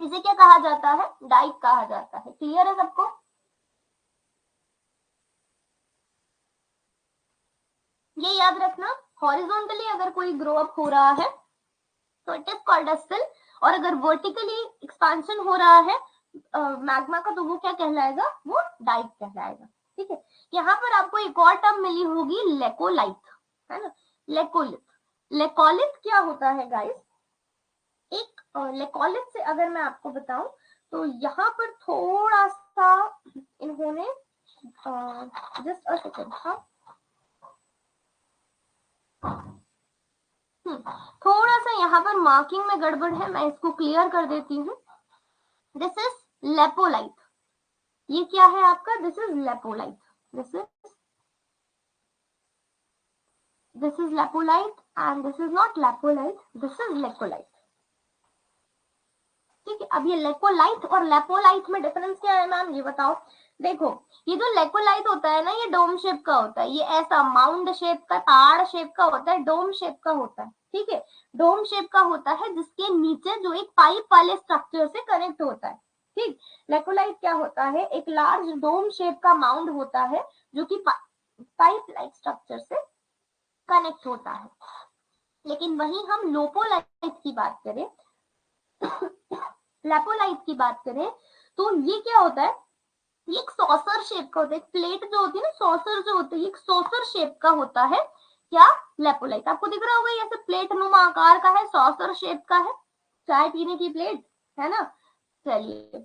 इसे क्या कहा जाता है, डाइक कहा जाता है। क्लियर है सबको? ये याद रखना, हॉरिजॉन्टली अगर कोई ग्रो अप हो रहा है तो इट इज कॉल्ड एज सिल, और अगर वर्टिकली एक्सपेंशन हो रहा है मैग्मा का तो वो क्या कहलाएगा, वो डाइक कहलाएगा। ठीक है, यहाँ पर आपको एक और टर्म मिली होगी, लेकोलाइट, है ना, लेकोलिथ। लेकोलिथ क्या होता है गाइस, एक लेकोलिथ से अगर मैं आपको बताऊं तो यहाँ पर थोड़ा सा इन्होंने जस्ट अ सेकंड, हाँ थोड़ा सा यहाँ पर मार्किंग में गड़बड़ है, मैं इसको क्लियर कर देती हूँ। दिस इज लेपोलाइट, ये क्या है आपका, this is lopolith, this is lopolith and this is not lopolith, this is laccolith. ठीक है, अब ये लेकोलाइट और लेपोलाइट में डिफरेंस क्या है मैम, ये बताओ। देखो ये जो लेकोलाइट होता है ना, ये डोम शेप का होता है, ये ऐसा माउंड शेप का, ताड़ शेप का होता है, डोम शेप का होता है। ठीक है, डोम शेप का होता है जिसके नीचे जो एक पाइप वाले स्ट्रक्चर से कनेक्ट होता है। ठीक, लेकोलाइट क्या होता है, एक लार्ज डोम शेप का माउंड होता है जो कि पाइप लाइक स्ट्रक्चर से कनेक्ट होता है। लेकिन वहीं हम लोपोलाइट की बात करें, लेपोलाइट की बात करें तो ये क्या होता है, ये एक सॉसर शेप का होता है, एक प्लेट जो होती है ना, सॉसर जो होती है, एक सॉसर शेप का होता है। क्या, लेपोलाइट। आपको दिख रहा होगा ये ऐसे प्लेट नुमा आकार का है, सॉसर शेप का है, चाय पीने की प्लेट, है ना। चलिए,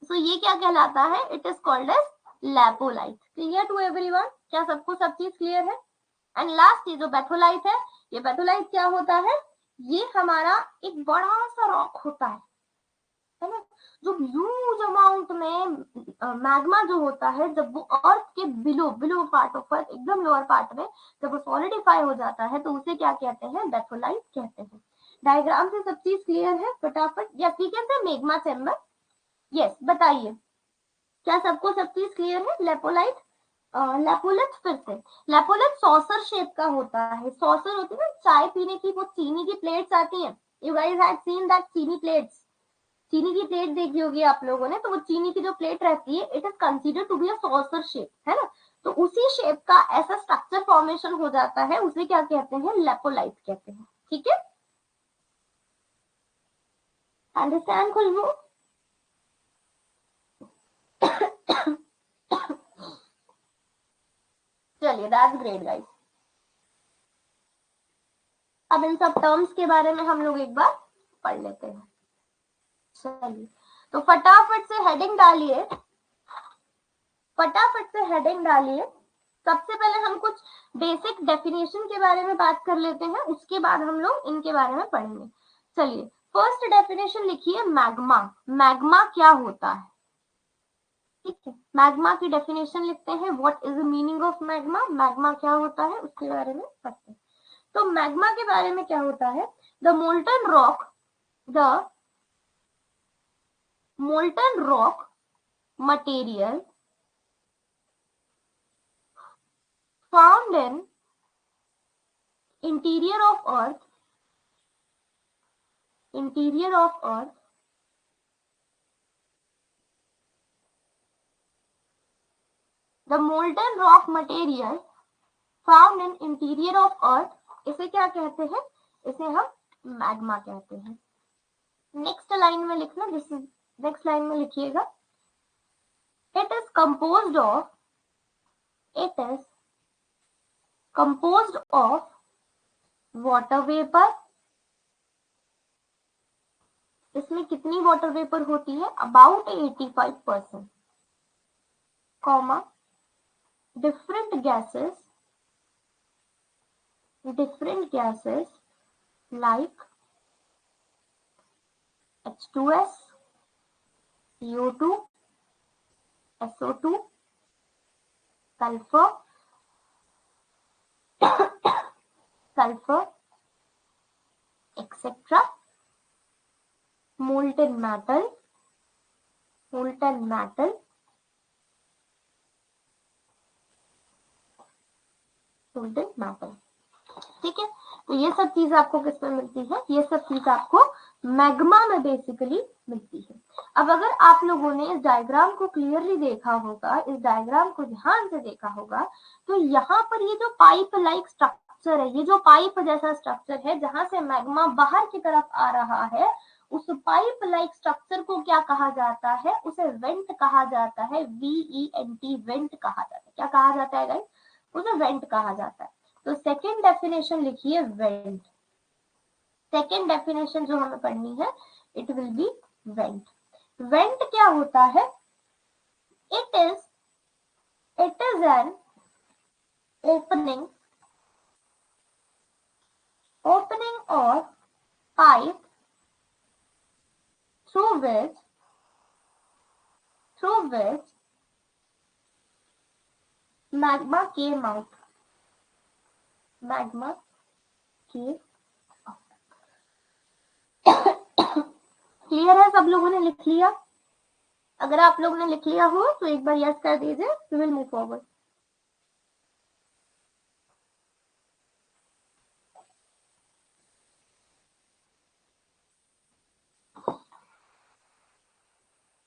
तो ये क्या कहलाता है, it is called as lopolith. Clear to everyone? क्या सबको सब चीज क्लियर है? एंड लास्ट ये जो बेथोलाइट है, ये बेथोलाइट क्या होता है, ये हमारा एक बड़ा सा रॉक होता है ना, जो ह्यूज अमाउंट में मैग्मा जो होता है, जब वो अर्थ के बिलो पार्ट ऑफ अर्थ, एकदम लोअर पार्ट में जब वो सॉलिडिफाई हो जाता है तो उसे क्या कहते हैं, बेथोलाइट कहते हैं। डायग्राम से सब चीज क्लियर है फटाफट, या we can say magma chamber. Yes बताइए, क्या सबको सब चीज क्लियर है? लेपोलाइट, लेपोलिथ, फिर से लेपोलिथ सॉसर शेप का होता है। सॉसर होती है ना चाय पीने की, वो चीनी की प्लेट्स आती हैं, you guys have seen that चीनी प्लेट्स, चीनी की प्लेट देखी होगी आप लोगों ने, तो वो चीनी की जो प्लेट रहती है, it is consider to be a saucer shape, है ना, तो उसी शेप का ऐसा स्ट्रक्चर फॉर्मेशन हो जाता है, उसे क्या कहते हैं, लेपोलाइट कहते हैं। ठीक है, अंडरस्टैंड खुशबू? चलिए दैट्स ग्रेट गाइस। अब इन सब टर्म्स के बारे में हम लोग एक बार पढ़ लेते हैं। चलिए तो फटाफट से हेडिंग डालिए, फटाफट से हेडिंग डालिए। सबसे पहले हम कुछ बेसिक डेफिनेशन के बारे में बात कर लेते हैं, उसके बाद हम लोग इनके बारे में पढ़ेंगे। चलिए फर्स्ट डेफिनेशन लिखिए, मैग्मा। मैग्मा क्या होता है? ठीक है, मैग्मा की डेफिनेशन लिखते हैं, what is the meaning of magma, magma क्या होता है उसके बारे में पढ़ते हैं। तो मैग्मा के बारे में क्या होता है, the molten rock material found in interior of earth the molten rock material found in interior of earth, इसे क्या कहते हैं, इसे हम मैग्मा कहते हैं। नेक्स्ट लाइन में लिखना, दिस इज नेक्स्ट लाइन में लिखिएगा, it is composed of water vapor। इसमें कितनी वाटर वेपर होती है, about 85%, comma different gases like H2S, CO2, SO2, sulfur, etc. molten metal, ठीक है। तो ये सब चीज आपको किसमें मिलती है, ये सब चीज आपको मैग्मा में बेसिकली मिलती है। अब अगर आप लोगों ने इस डायग्राम को क्लियरली देखा होगा, इस डायग्राम को ध्यान से देखा होगा, तो यहाँ पर ये जो पाइप लाइक स्ट्रक्चर है, ये जो पाइप जैसा स्ट्रक्चर है जहां से मैग्मा बाहर की तरफ आ रहा है, उस पाइप लाइक स्ट्रक्चर को क्या कहा जाता है, उसे वेंट कहा जाता है, VENT, वेंट कहा जाता है। क्या कहा जाता है गाइस, उसे वेंट कहा जाता है। तो सेकेंड डेफिनेशन लिखिए, वेंट। सेकेंड डेफिनेशन जो हमें पढ़नी है, it will be went. Went क्या होता है, इट इज एन ओपनिंग और pipe through which magma came out, clear है, सब लोगों ने लिख लिया? अगर आप लोगों ने लिख लिया हो तो एक बार यस कर दीजिए, we will move forward.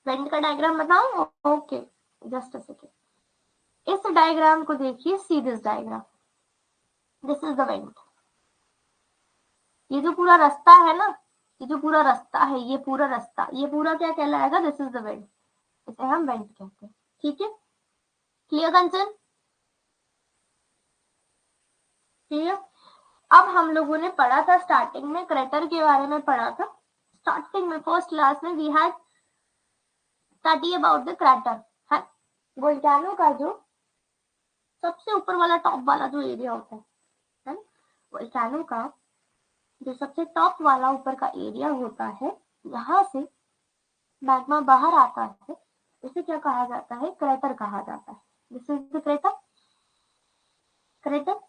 Vent का डायग्राम बताऊं? Okay just a second. इस डायग्राम को देखिए, see this diagram, this is the vent. ये जो पूरा रास्ता है ना, ये जो पूरा रास्ता है, ये पूरा रास्ता, ये पूरा क्या कहलाएगा, दिस इज द वेंट, इसे हम वेंट कहते हैं। ठीक है, क्लियर कंसर्न? क्लियर? अब हम लोगों ने पढ़ा था स्टार्टिंग में, क्रेटर के बारे में पढ़ा था। स्टार्टिंग में फर्स्ट क्लास में we had study about the crater, है वोल्केनो का जो सबसे ऊपर वाला टॉप वाला जो एरिया होता है, वोल्केनो का जो सबसे टॉप वाला ऊपर का एरिया होता है, यहाँ से मैग्मा बाहर आता है, इसे क्या कहा जाता है? क्रेटर कहा जाता है। This is the crater. Crater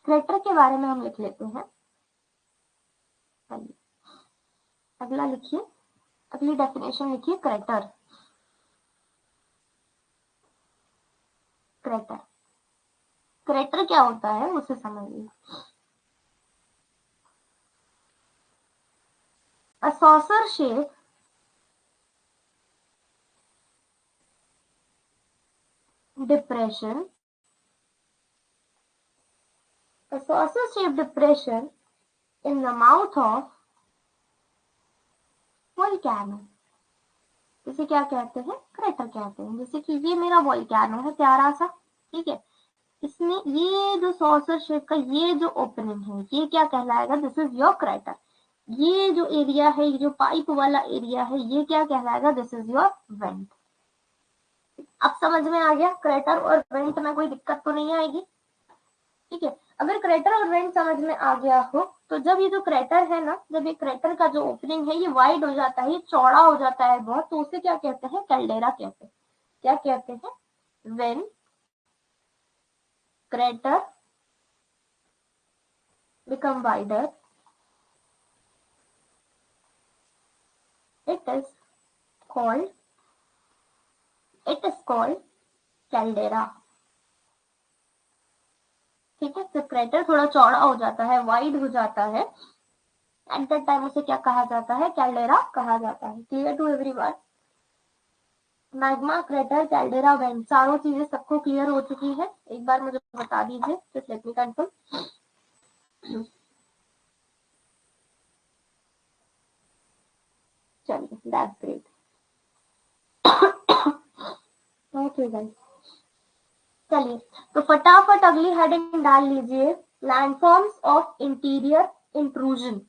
crater के बारे में हम लिख लेते हैं। अगला लिखिए, अगली डेफिनेशन लिखिए, क्रेटर। क्रेटर क्रेटर क्या होता है उसे समझिए। A saucer shape depression, a saucer shaped depression in the mouth of volcano, इसे क्या कहते हैं? क्रेटर कहते हैं। जैसे कि ये मेरा वोल्केनो है प्यारा सा, ठीक है, इसमें ये जो सॉसर शेप का ये जो ओपनिंग है, ये क्या कहलाएगा? This is your crater. ये जो एरिया है, ये जो पाइप वाला एरिया है, ये क्या कहलाएगा? This is your went. अब समझ में आ गया? क्रेटर और वेंट में कोई दिक्कत तो नहीं आएगी, ठीक है। अगर क्रेटर और वेंट समझ में आ गया हो, तो जब ये जो क्रेटर है ना, जब ये क्रेटर का जो ओपनिंग है ये वाइड हो जाता है, ये चौड़ा हो जाता है बहुत, तो उसे क्या कहते हैं? कैल्डेरा कहते हैं। क्या कहते हैं? When crater become wider, it is called caldera. ठीक है, जब क्रेटर थोड़ा चौड़ा हो जाता है, वाइड हो जाता है, एट दैट टाइम उसे क्या कहा जाता है? कैल्डेरा कहा जाता है। Clear to everyone? Magma, crater, caldera, vent, चारों चीजें सबको क्लियर हो चुकी है? एक बार मुझे बता दीजिए, जस्ट लेट मी कंफर्म। चलिए, दैट्स ग्रेट। ओके गाइस, चलिए तो फटाफट अगली हेडिंग डाल लीजिए, लैंडफॉर्म्स ऑफ इंटीरियर इंट्रूजन।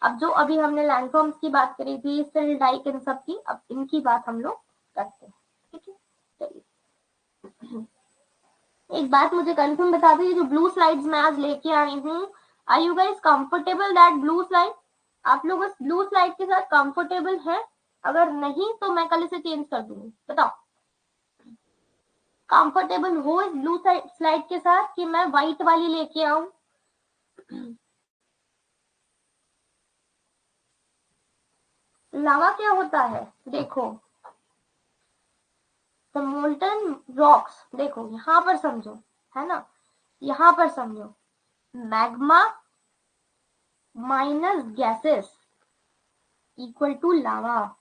अब जो अभी हमने लैंडफॉर्म्स की बात करी थी, सिल, डाइक, इन सब की, अब इनकी बात हम लोग करते हैं, ठीक है। चलिए, एक बात मुझे कंफर्म बता दो, ये जो ब्लू स्लाइड्स मैं आज लेके आई हूँ, are you guys comfortable that blue slide? आप लोग उस ब्लू स्लाइड के साथ कंफर्टेबल हैं? अगर नहीं तो मैं कल इसे चेंज कर दूंगी, बताओ। कंफर्टेबल हो इस ब्लू स्लाइड के साथ कि मैं व्हाइट वाली लेके आऊं? लावा क्या होता है? देखो, द मोल्टन रॉक्स, देखो यहां पर समझो, है ना, यहां पर समझो, magma minus gases equal to lava.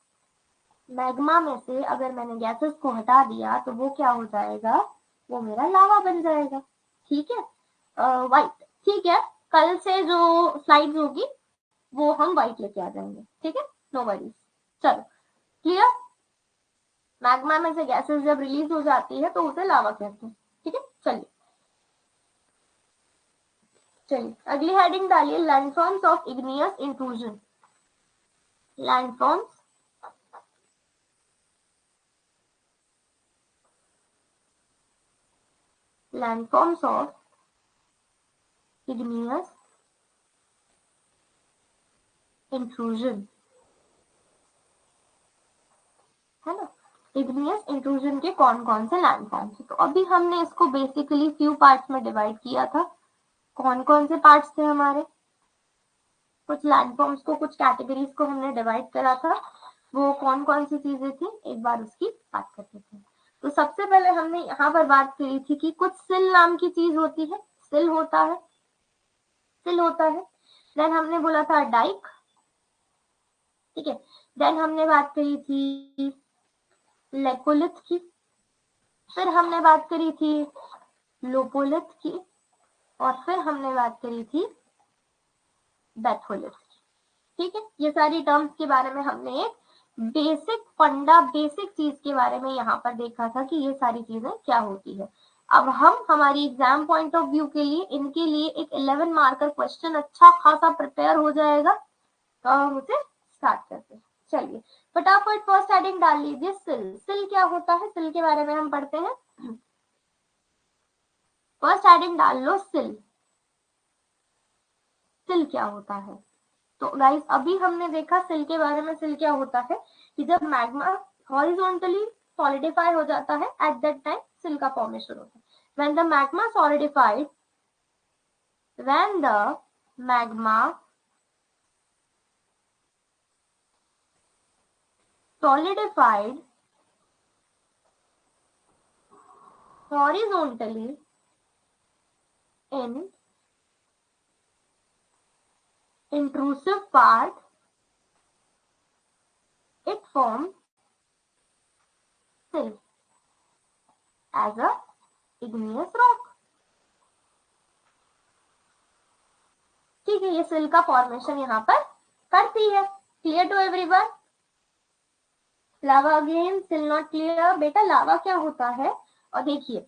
Magma में से अगर मैंने गैसेस को हटा दिया तो वो क्या हो जाएगा? वो मेरा लावा बन जाएगा, ठीक है, व्हाइट। ठीक है, कल से जो स्लाइड्स होगी वो हम व्हाइट लेके आ जाएंगे, ठीक है, नो वरीज। चलो, क्लियर? मैग्मा में से गैसेस जब रिलीज हो जाती है तो उसे लावा कहते हैं, ठीक है। चलिए चलिए अगली हेडिंग डालिए, landforms of igneous intrusion. Landforms landforms of igneous intrusion, है ना। इग्नियस इंट्रूजन के कौन कौन से लैंडफॉर्म्स है? तो अभी हमने इसको बेसिकली फ्यू पार्ट्स में डिवाइड किया था। कौन कौन से पार्ट्स थे हमारे? कुछ लैंडफॉर्म्स को, कुछ कैटेगरीज को हमने डिवाइड करा था। वो कौन कौन सी चीजें थी, एक बार उसकी बात करते थे। तो सबसे पहले हमने यहाँ पर बात करी थी कि कुछ सिल नाम की चीज होती है, सिल होता है, सिल होता है। देन हमने बोला था डाइक, ठीक है। देन हमने बात करी थी लेकोलिथ की, फिर हमने बात करी थी लोपोलिथ की, और फिर हमने बात करी थी बैथोलिथ की, ठीक है। ये सारी टर्म्स के बारे में हमने एक बेसिक फंडा, बेसिक चीज के बारे में यहाँ पर देखा था कि ये सारी चीजें क्या होती है। अब हम हमारी एग्जाम पॉइंट ऑफ व्यू के लिए इनके लिए एक 11 मार्कर क्वेश्चन अच्छा खासा प्रिपेयर हो जाएगा, तो हम उसे स्टार्ट करते हैं। चलिए फटाफट फर्स्ट हेडिंग डाल लीजिए, सिल। सिल क्या होता है? सिल के बारे में हम पढ़ते हैं। फर्स्ट हेडिंग डाल लो सिल। सिल क्या होता है? तो गाइस अभी हमने देखा सिल के बारे में। सिल क्या होता है कि जब मैग्मा हॉरिजॉन्टली सॉलिडिफाई हो जाता है, एट दैट टाइम सिल का फॉर्मेशन होता है। When the magma solidified, when the magma solidified horizontally in intrusive part, it forms sill as a igneous rock. ठीक है, ये सिल का फॉर्मेशन यहाँ पर करती है। Clear to everyone? Lava again, sill not clear. बेटा लावा क्या होता है? और देखिए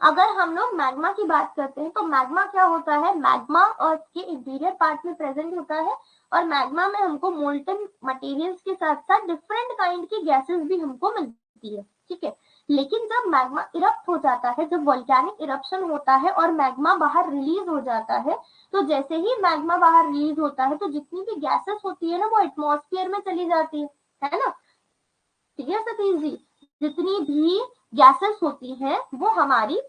अगर हम लोग मैग्मा की बात करते हैं तो मैग्मा क्या होता है? मैग्मा अर्थ के इंटीरियर पार्ट में प्रेजेंट होता है और मैग्मा में हमको मोल्टन मटेरियल्स के साथ साथ डिफरेंट काइंड की गैसेस भी हमको मिलती है। ठीक है, लेकिन जब मैग्मा इरप्ट हो जाता है, जब वोल्केनिक इरप्शन होता है और मैग्मा बाहर रिलीज हो जाता है, तो जैसे ही मैग्मा बाहर रिलीज होता है तो जितनी भी गैसेस होती है ना वो एटमॉस्फेयर में चली जाती है ना। क्लियर सतीश जी? जितनी भी गैसेस होती हैं वो हमारी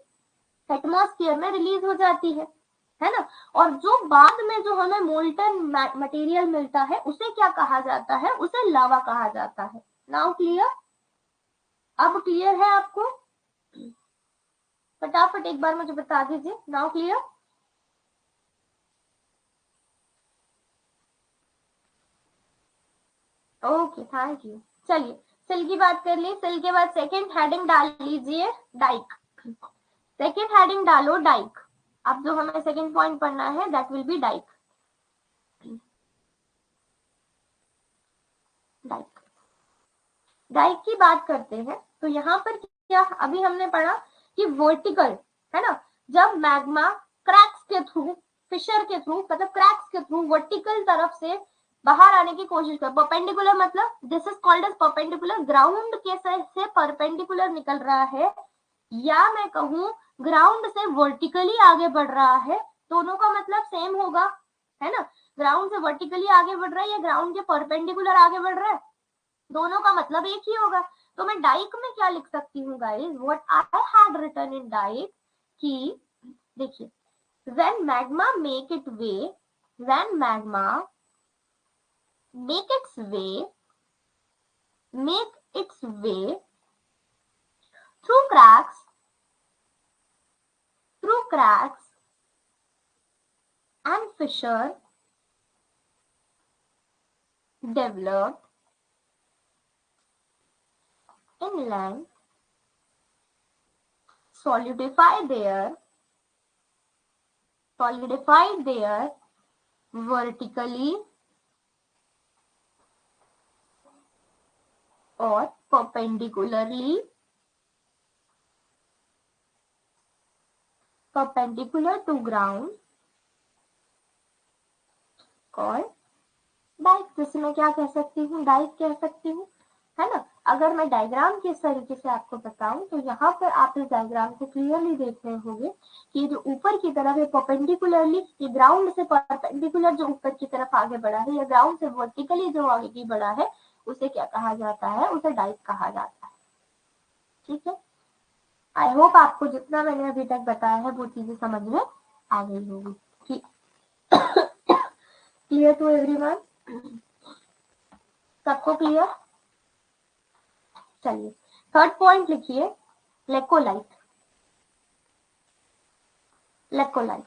एटमॉस्फेयर में रिलीज हो जाती है ना। और जो बाद में जो हमें मोल्टन मटेरियल मिलता है उसे क्या कहा जाता है? उसे लावा कहा जाता है। Now clear? अब क्लियर है आपको? फटाफट एक बार मुझे बता दीजिए। Now clear? Okay, thank you. चलिए सिल की बात कर ली। सिल के बाद सेकेंड हेडिंग डाल लीजिए डाइक। सेकेंड हेडिंग डालो डाइक। अब जो हमें सेकेंड पॉइंट पढ़ना है that will be dyke. Dyke, dyke की बात करते हैं तो यहाँ पर क्या अभी हमने पढ़ा कि वर्टिकल है ना, जब मैग्मा क्रैक्स के थ्रू, फिशर के थ्रू, मतलब क्रैक्स के थ्रू वर्टिकल तरफ से बाहर आने की कोशिश कर, परपेंडिकुलर मतलब this is called as perpendicular, ground के से परपेंडिकुलर निकल रहा है, या मैं कहूँ ग्राउंड से वर्टिकली आगे बढ़ रहा है, दोनों का मतलब सेम होगा है ना। ग्राउंड से वर्टिकली आगे बढ़ रहा है या ग्राउंड के परपेंडिकुलर आगे बढ़ रहा है, दोनों का मतलब एक ही होगा। तो मैं डाइक में क्या लिख सकती हूँ guys? What I had written in dyke कि देखिए when magma make it way, when magma make its way through cracks and fissure developed inland, solidified there vertically or perpendicular to ground called dyke. जैसे मैं क्या कह सकती हूँ? Dyke कह सकती हूँ है ना। अगर मैं डायग्राम के इस तरीके से आपको बताऊं तो यहाँ पर आप इस डायग्राम को क्लियरली देख रहे होंगे कि जो ऊपर की तरफ है परपेंडिकुलरली, ये ग्राउंड से परपेंडिकुलर जो ऊपर की तरफ आगे बढ़ा है या ग्राउंड से वर्टिकली जो आगे की बढ़ा है उसे क्या कहा जाता है? उसे डाइक कहा जाता है। ठीक है, आई होप आपको जितना मैंने अभी तक बताया है वो चीजें समझ में आ गई होगी। ठीक, क्लियर टू एवरीवन? सबको क्लियर? चलिए थर्ड पॉइंट लिखिए, लेकोलाइट। लेकोलाइट,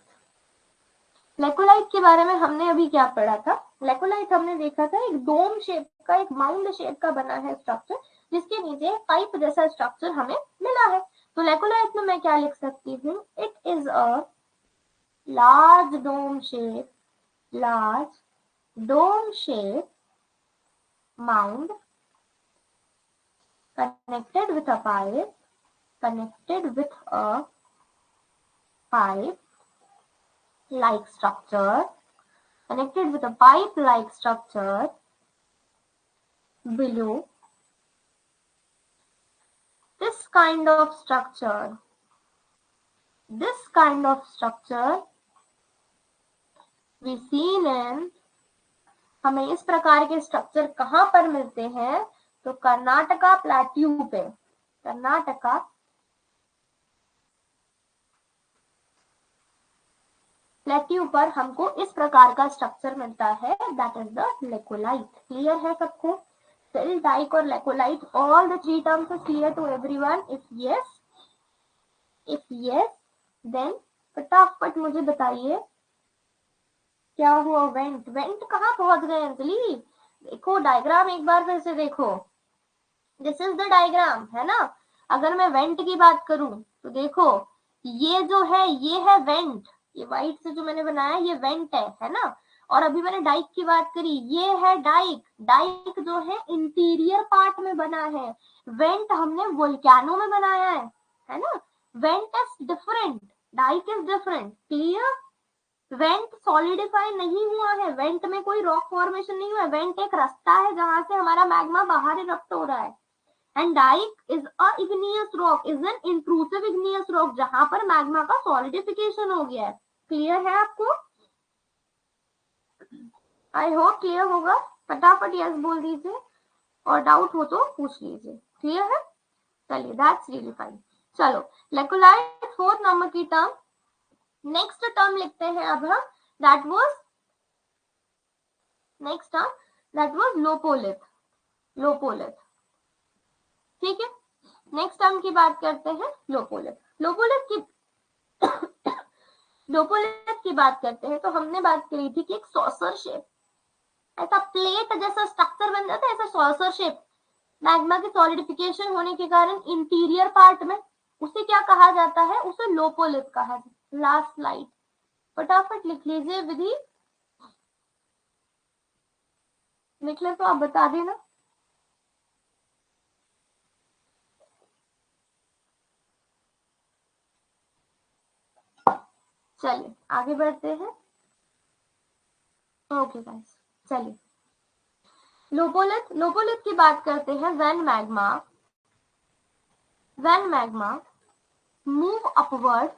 लेकोलाइट के बारे में हमने अभी क्या पढ़ा था? लेकोलाइट हमने देखा था एक डोम शेप का, एक माउंड शेप का बना है स्ट्रक्चर, जिसके नीचे पाइप जैसा स्ट्रक्चर हमें मिला है। तो लेकोलाइट में मैं क्या लिख सकती हूँ? It is a large dome shape mound connected with a pipe like structure below. This kind of structure This kind of structure we seen in, हमें इस प्रकार के स्ट्रक्चर कहां पर मिलते हैं? तो कर्नाटका प्लेट्यू पे, कर्नाटका प्लेट्यू पर हमको इस प्रकार का स्ट्रक्चर मिलता है, that is the laccolith. Clear है सबको? सिल, डाइक और laccolith, all the three terms are clear to everyone? If yes then फटाफट मुझे बताइए क्या हुआ? वेंट, वेंट कहाँ पहुंच गए अंजलि? देखो डायग्राम एक बार फिर से देखो, दिस इज द डायग्राम, है ना? अगर मैं वेंट की बात करूं तो देखो ये जो है ये है वेंट, ये व्हाइट से जो मैंने बनाया ये वेंट है ना? और अभी मैंने डाइक की बात करी, ये है डाइक। डाइक जो है इंटीरियर पार्ट में बना है, वेंट हमने वोल्केनो में बनाया है ना? Vent is different, dyke is different. Clear? Vent solidify नहीं हुआ है, वेंट में कोई रॉक फॉर्मेशन नहीं हुआ है, वेंट एक रास्ता है जहां से हमारा मैग्मा बाहर इरप्ट हो रहा है। And dyke is a igneous rock, is an intrusive igneous rock, जहां पर मैग्मा का सॉलिडिफिकेशन हो गया है। क्लियर है आपको? आई होप क्लियर होगा। फटाफट यस बोल दीजिए और डाउट हो तो पूछ लीजिए। क्लियर है? चलिए, दैट्स रियली फाइन। चलो, लेकोलाइट फोर्थ नंबर की टर्म। नेक्स्ट टर्म लिखते हैं अब हम, that was next term that was lopolith. Lopolith, ठीक है? नेक्स्ट टर्म की बात करते हैं, लोपोलिथ। लोपोलिथ की लोपोलिथ की बात करते हैं तो हमने बात करी थी कि एक सॉसर शेप, ऐसा प्लेट जैसा स्ट्रक्चर बन जाता है, ऐसा सॉसर शेप, मैग्मा की सॉलिडिफिकेशन होने के कारण इंटीरियर पार्ट में, उसे क्या कहा जाता है? उसे लोपोलिथ कहा जाता है। लास्ट स्लाइड फटाफट लिख लीजिए विधि, लिख ले तो आप बता देना। चलिए आगे बढ़ते हैं। ओके गाइस, चलिए लोपोलिथ, लोपोलिथ की बात करते हैं। When magma move upward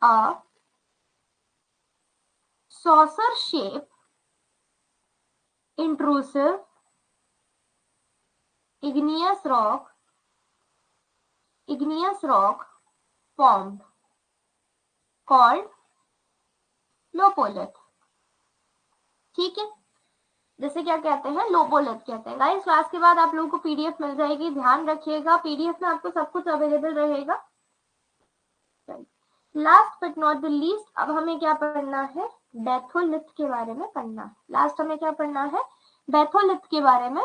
a saucer shape intrusive igneous rock formed called lopolith. ठीक है, जैसे क्या कहते हैं? लोपोलिथ कहते हैं। गाइस क्लास के बाद आप लोगों को पीडीएफ मिल जाएगी, ध्यान रखिएगा, पीडीएफ में आपको सब कुछ अवेलेबल रहेगा। Last but not the least, अब हमें क्या पढ़ना है? बैथोलिथ के बारे में पढ़ना है। लास्ट हमें क्या पढ़ना है? बैथोलिथ के बारे में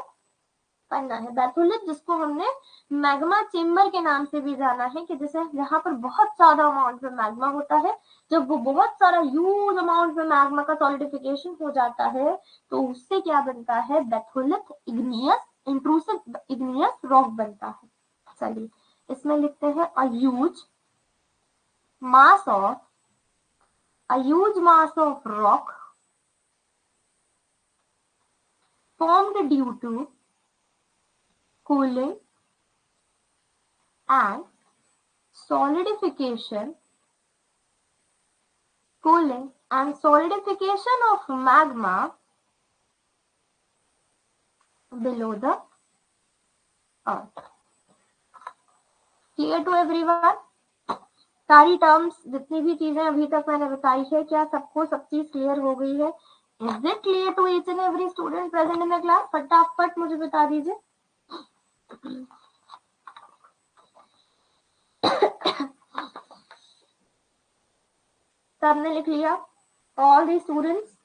पढ़ना है। बैथोलिथ जिसको हमने मैग्मा चेम्बर के नाम से भी जाना है, कि जैसे जहां पर बहुत ज्यादा अमाउंट में मैग्मा होता है, जब वो बहुत सारा ह्यूज अमाउंट में मैग्मा का सॉलिडिफिकेशन हो जाता है तो उससे क्या बनता है? Batholith igneous intrusive igneous rock बनता है। चलिए इसमें लिखते हैं a huge mass of rock formed due to cooling and solidification of magma below the earth. Clear to everyone? सारी टर्म्स जितनी भी चीजें अभी तक मैंने बताई है, क्या सबको सब चीज क्लियर हो गई है? Is it clear to each and every student present in the class? फटाफट मुझे बता दीजिए। सबने लिख लिया? All the students?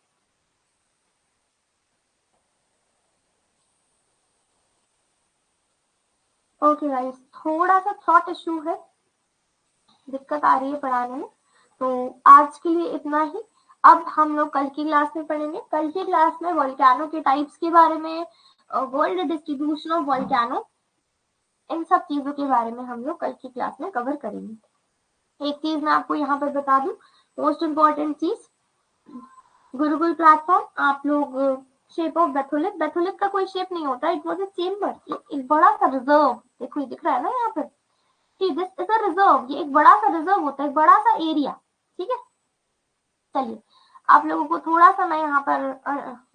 Okay guys, थोड़ा सा थॉट इश्यू है, दिक्कत आ रही है पढ़ाने में, तो आज के लिए इतना ही। अब हम लोग कल की क्लास में पढ़ेंगे। कल की क्लास में वोल्केनो के टाइप्स के बारे में, वर्ल्ड डिस्ट्रीब्यूशन ऑफ वोल्केनो, इन सब चीजों के बारे में हम लोग कल की क्लास में कवर करेंगे। एक चीज मैं आपको यहाँ पर बता दूं, मोस्ट इम्पोर्टेंट चीज, गुरुकुल प्लेटफॉर्म, आप लोग शेप ऑफ बैथोलिथ, बैथोलिथ का कोई शेप नहीं होता, इट वाज अ चेम्बर, एक बड़ा सा रिजर्व, देखो ये दिख रहा है ना यहाँ पर, दिस इज अ रिजर्व, ये एक बड़ा सा रिजर्व होता है, एक बड़ा सा एरिया, ठीक है। चलिए आप लोगों को थोड़ा सा मैं यहाँ पर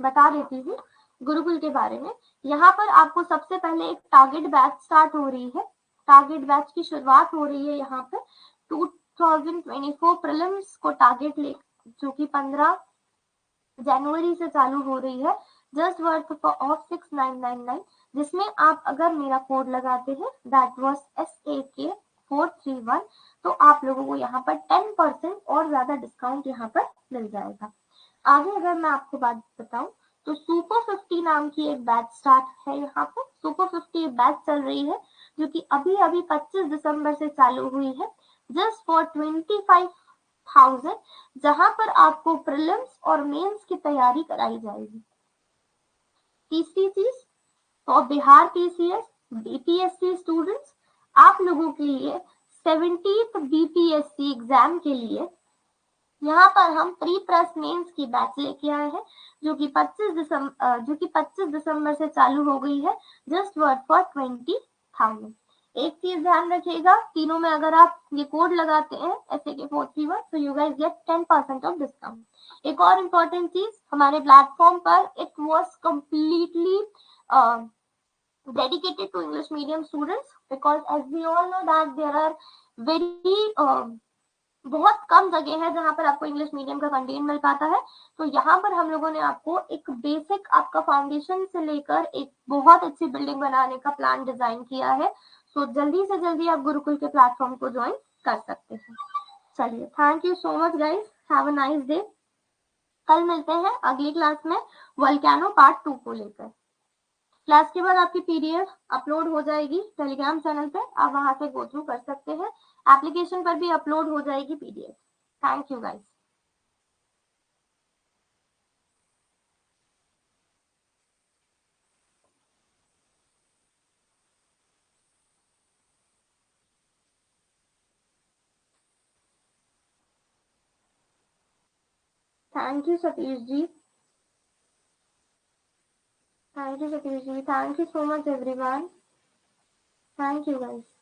बता देती हूँ गुरुकुल के बारे में। यहाँ पर आपको सबसे पहले एक टारगेट बैच स्टार्ट हो रही है, टारगेट बैच की शुरुआत हो रही है यहाँ पे 2024 प्रीलिम्स को टारगेट ले, जो कि 15 जनवरी से चालू हो रही है, जस्ट वर्थ ऑफ 6999, जिसमें आप अगर मेरा कोड लगाते हैं दैट वाज SAK431, तो आप लोगों को यहाँ पर 10% और ज्यादा डिस्काउंट यहाँ पर मिल जाएगा। आगे अगर मैं आपको बात बताऊं तो सुपर 50 नाम की एक बैच स्टार्ट है यहाँ पर। सुपर 50 बैच चल रही है जो कि अभी 25 दिसंबर से चालू हुई है, जस्ट फॉर 25,000, जहां पर आपको प्रीलिम्स और मेंस की तैयारी कराई जाएगी। तीसरी चीज, for Bihar PCS BPSC students, आप लोगों के लिए 70th BPSC एग्जाम के लिए यहाँ पर हम प्री प्रेस मेंस की बैच लेके आए हैं, जो कि 25 दिसंबर से चालू हो गई है, जस्ट वर्थ फॉर 20,000। एक चीज ध्यान रखिएगा, तीनों में अगर आप ये कोड लगाते हैं SAK431 तो you guys get 10% of discount. एक और इम्पोर्टेंट चीज, हमारे प्लेटफॉर्म पर it was completely dedicated to English medium students, because as we all know that there are very बहुत कम जगह है जहां पर आपको इंग्लिश मीडियम का कंटेंट मिल पाता है। तो यहाँ पर हम लोगों ने आपको एक बेसिक आपका फाउंडेशन से लेकर एक बहुत अच्छी बिल्डिंग बनाने का प्लान डिजाइन किया है। तो जल्दी से जल्दी आप गुरुकुल के प्लेटफॉर्म को ज्वाइन कर सकते हैं। चलिए, thank you so much guys, have a nice day. कल मिलते हैं अगली क्लास में वोल्केनो पार्ट 2 को लेकर। क्लास के बाद आपकी PDF अपलोड हो जाएगी टेलीग्राम चैनल पे, आप वहां से गो थ्रू कर सकते हैं। एप्लीकेशन पर भी अपलोड हो जाएगी PDF। Thank you guys. Thank you Satish ji, thank you Satish ji, thank you so much everyone, thank you guys.